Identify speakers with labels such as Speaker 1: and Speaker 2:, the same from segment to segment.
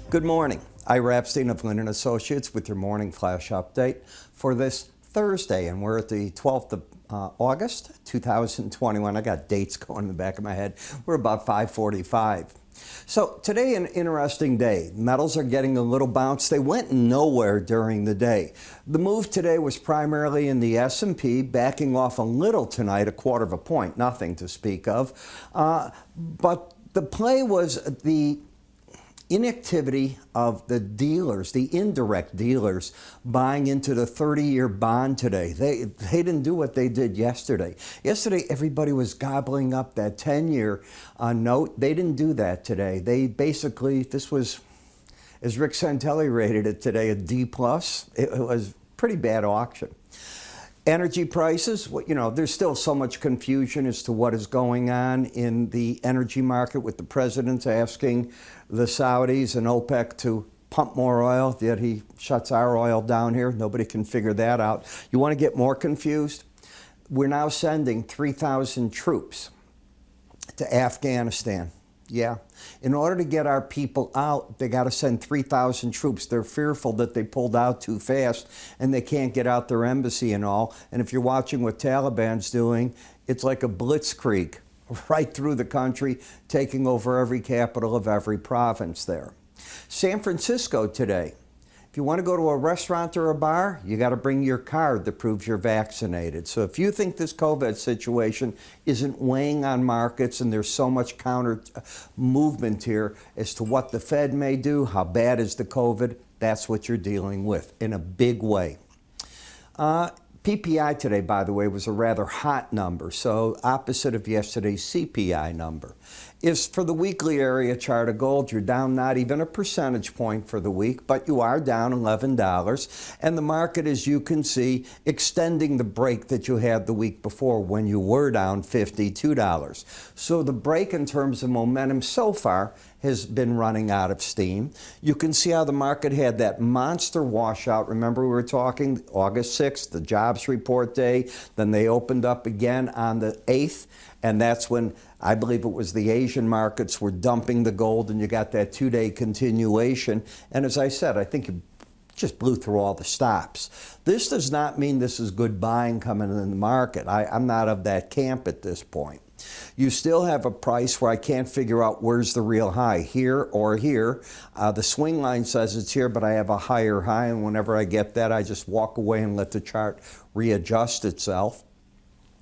Speaker 1: Good morning. Ira Epstein of Linn & Associates with your morning flash update for this Thursday, and we're at the 12th of August 2021. I got dates going in the back of my head. We're about 5:45. So today, an interesting day. Metals are getting a little bounce. They went nowhere during the day. The move today was primarily in the S&P, backing off a little tonight, a quarter of a point, nothing to speak of. But the play was the inactivity of the dealers, the indirect dealers, buying into the 30-year bond today. They didn't do what they did yesterday. Yesterday, everybody was gobbling up that 10-year note. They didn't do that today. They basically, this was, as Rick Santelli rated it today, a D+. It was a pretty bad auction. Energy prices, there's still so much confusion as to what is going on in the energy market with the president asking the Saudis and OPEC to pump more oil, yet he shuts our oil down here. Nobody can figure that out. You want to get more confused? We're now sending 3,000 troops to Afghanistan. Yeah. In order to get our people out, they got to send 3,000 troops. They're fearful that they pulled out too fast and they can't get out their embassy and all. And if you're watching what Taliban's doing, it's like a blitzkrieg right through the country, taking over every capital of every province there. San Francisco today. If you want to go to a restaurant or a bar, you got to bring your card that proves you're vaccinated. So if you think this COVID situation isn't weighing on markets and there's so much counter movement here as to what the Fed may do, how bad is the COVID, that's what you're dealing with in a big way. PPI today, by the way, was a rather hot number, so opposite of yesterday's CPI number. Is for the weekly area chart of gold, you're down not even a percentage point for the week, but you are down $11. And the market, as you can see, extending the break that you had the week before when you were down $52. So the break in terms of momentum so far has been running out of steam. You can see how the market had that monster washout. Remember, we were talking August 6th, the jobs report day. Then they opened up again on the 8th. And that's when I believe it was the Asian markets were dumping the gold, and you got that two-day continuation. And as I said, I think you just blew through all the stops. This does not mean this is good buying coming in the market. I'm not of that camp at this point. You still have a price where I can't figure out where's the real high, here or here. The swing line says it's here, but I have a higher high, and whenever I get that, I just walk away and let the chart readjust itself.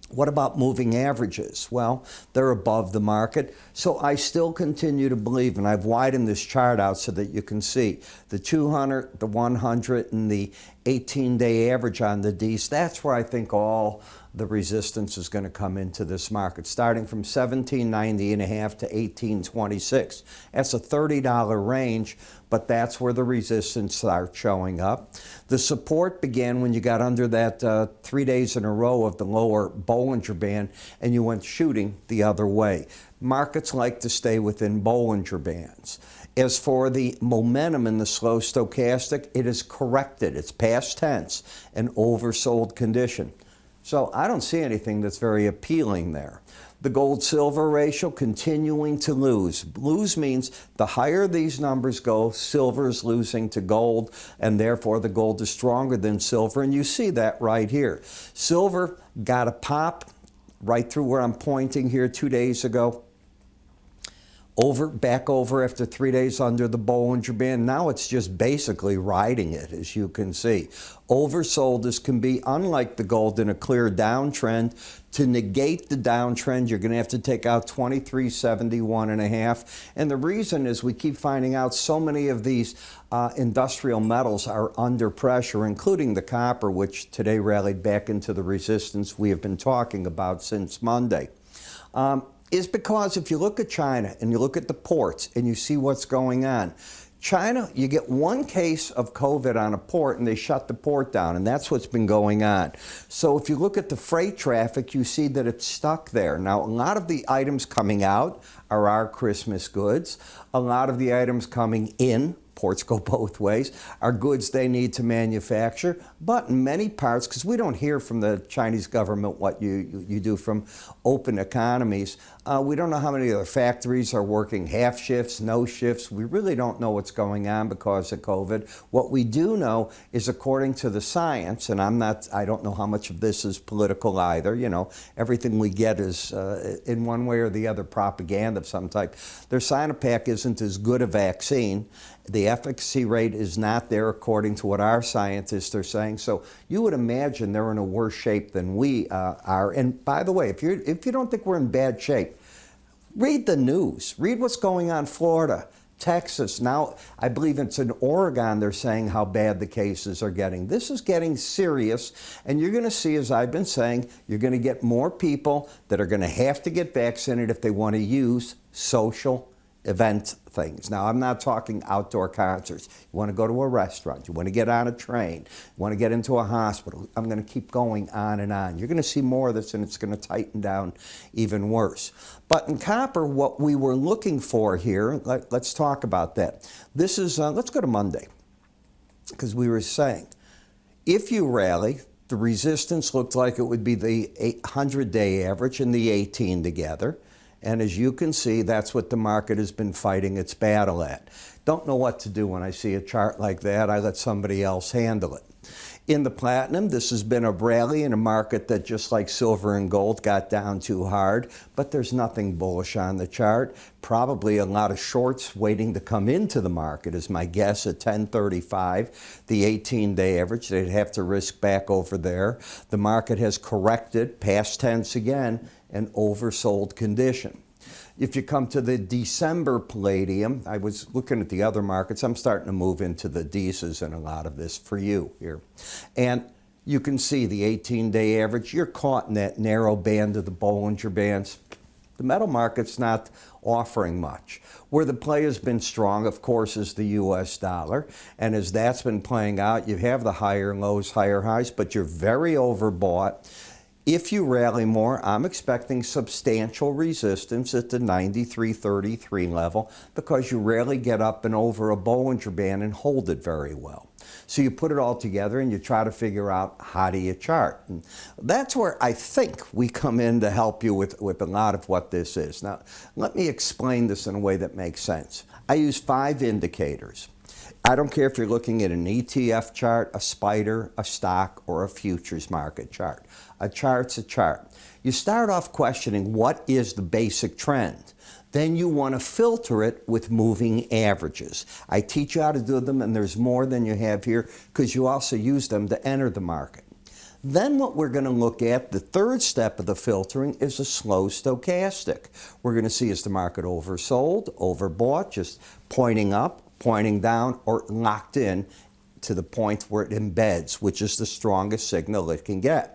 Speaker 1: What about moving averages? Well, they're above the market. So I still continue to believe, and I've widened this chart out so that you can see the 200, the 100, and the 18-day average on the Ds. That's where I think all the resistance is going to come into this market, starting from 17.90.5 to 18.26. That's a $30 range, but that's where the resistance starts showing up. The support began when you got under that 3 days in a row of the lower Bollinger Band, and you went shooting the other way. Markets like to stay within Bollinger Bands. As for the momentum in the slow stochastic, it is corrected. It's past tense, an oversold condition. So I don't see anything that's very appealing there. The gold-silver ratio continuing to lose. Lose means the higher these numbers go, silver is losing to gold, and therefore the gold is stronger than silver, and you see that right here. Silver got a pop right through where I'm pointing here 2 days ago. Back over after 3 days under the Bollinger Band. Now it's just basically riding it, as you can see. Oversold as can be, unlike the gold in a clear downtrend. To negate the downtrend, you're going to have to take out 2371.5. And the reason is we keep finding out so many of these industrial metals are under pressure, including the copper, which today rallied back into the resistance we have been talking about since Monday. Is because if you look at China and you look at the ports and you see what's going on, China, you get one case of COVID on a port and they shut the port down, and that's what's been going on. So if you look at the freight traffic, you see that it's stuck there. Now, a lot of the items coming out are our Christmas goods. A lot of the items coming in, ports go both ways, are goods they need to manufacture. But in many parts, because we don't hear from the Chinese government what you do from open economies, We don't know how many other factories are working half shifts, no shifts. We really don't know what's going on because of COVID. What we do know is, according to the science, and I don't know how much of this is political either, you know, everything we get is in one way or the other propaganda of some type. Their Sinopec isn't as good a vaccine. The efficacy rate is not there according to what our scientists are saying. So you would imagine they're in a worse shape than we are. And by the way, if you don't think we're in bad shape, read the news. Read what's going on in Florida, Texas. Now, I believe it's in Oregon they're saying how bad the cases are getting. This is getting serious, and you're going to see, as I've been saying, you're going to get more people that are going to have to get vaccinated if they want to use social event things. Now, I'm not talking outdoor concerts. You want to go to a restaurant. You want to get on a train. You want to get into a hospital. I'm going to keep going on and on. You're going to see more of this, and it's going to tighten down even worse. But in copper, what we were looking for here, let's talk about that. This is, let's go to Monday, because we were saying, if you rally, the resistance looked like it would be the 100-day average and the 18 together. And as you can see, that's what the market has been fighting its battle at. Don't know what to do when I see a chart like that. I let somebody else handle it. In the platinum, this has been a rally in a market that, just like silver and gold, got down too hard, but there's nothing bullish on the chart. Probably a lot of shorts waiting to come into the market is my guess at 1035, the 18-day average. They'd have to risk back over there. The market has corrected, past tense again, an oversold condition. If you come to the December palladium, I was looking at the other markets. I'm starting to move into the Ds in a lot of this for you here. And you can see the 18-day average. You're caught in that narrow band of the Bollinger Bands. The metal market's not offering much. Where the play has been strong, of course, is the U.S. dollar. And as that's been playing out, you have the higher lows, higher highs, but you're very overbought. If you rally more, I'm expecting substantial resistance at the 93.33 level, because you rarely get up and over a Bollinger Band and hold it very well. So you put it all together and you try to figure out, how do you chart? And that's where I think we come in to help you with a lot of what this is. Now, let me explain this in a way that makes sense. I use 5 indicators. I don't care if you're looking at an ETF chart, a spider, a stock, or a futures market chart. A chart's a chart. You start off questioning, what is the basic trend? Then you want to filter it with moving averages. I teach you how to do them, and there's more than you have here, because you also use them to enter the market. Then what we're going to look at, the third step of the filtering, is a slow stochastic. We're going to see, is the market oversold, overbought, just pointing up, pointing down, or locked in to the point where it embeds, which is the strongest signal it can get.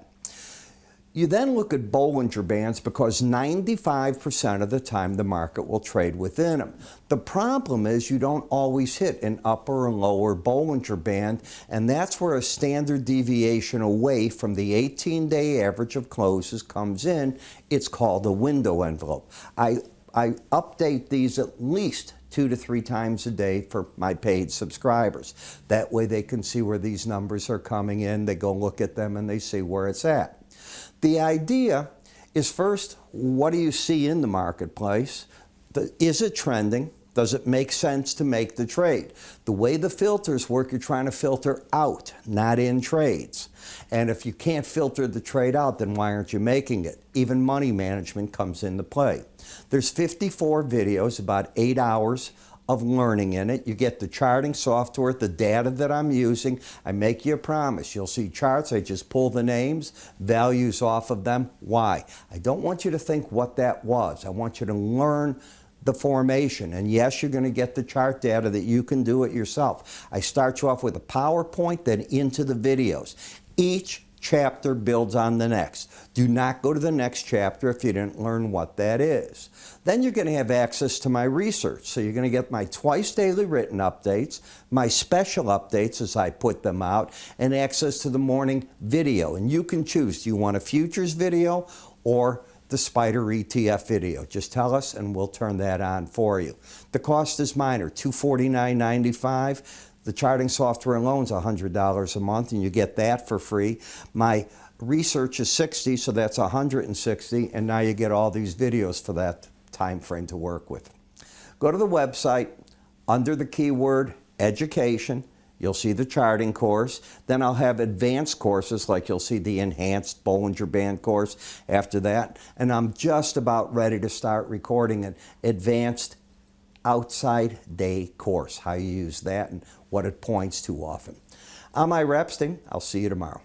Speaker 1: You then look at Bollinger Bands, because 95% of the time the market will trade within them. The problem is you don't always hit an upper or lower Bollinger Band, and that's where a standard deviation away from the 18-day average of closes comes in. It's called a window envelope. I update these at least 2 to 3 times a day for my paid subscribers. That way they can see where these numbers are coming in. They go look at them and they see where it's at. The idea is, first, what do you see in the marketplace? Is it trending? Does it make sense to make the trade? The way the filters work, you're trying to filter out, not in trades. And if you can't filter the trade out, then why aren't you making it? Even money management comes into play. There's 54 videos, about 8 hours of learning in it. You get the charting software, the data that I'm using. I make you a promise. You'll see charts. I just pull the names, values off of them. Why? I don't want you to think what that was. I want you to learn the formation. And yes, you're going to get the chart data that you can do it yourself. I start you off with a PowerPoint, then into the videos. Each chapter builds on the next. Do not go to the next chapter if you didn't learn what that is. Then you're going to have access to my research. So you're going to get my twice daily written updates, my special updates as I put them out, and access to the morning video. And you can choose, do you want a futures video or the Spider ETF video? Just tell us and we'll turn that on for you. The cost is minor, $249.95. The charting software alone is $100 a month, and you get that for free. My research is $60, so that's $160, and now you get all these videos for that time frame to work with. Go to the website, under the keyword education, you'll see the charting course. Then I'll have advanced courses, like you'll see the enhanced Bollinger Band course after that. And I'm just about ready to start recording an advanced outside day course, how you use that and what it points to often. I'm Ira Epstein. I'll see you tomorrow.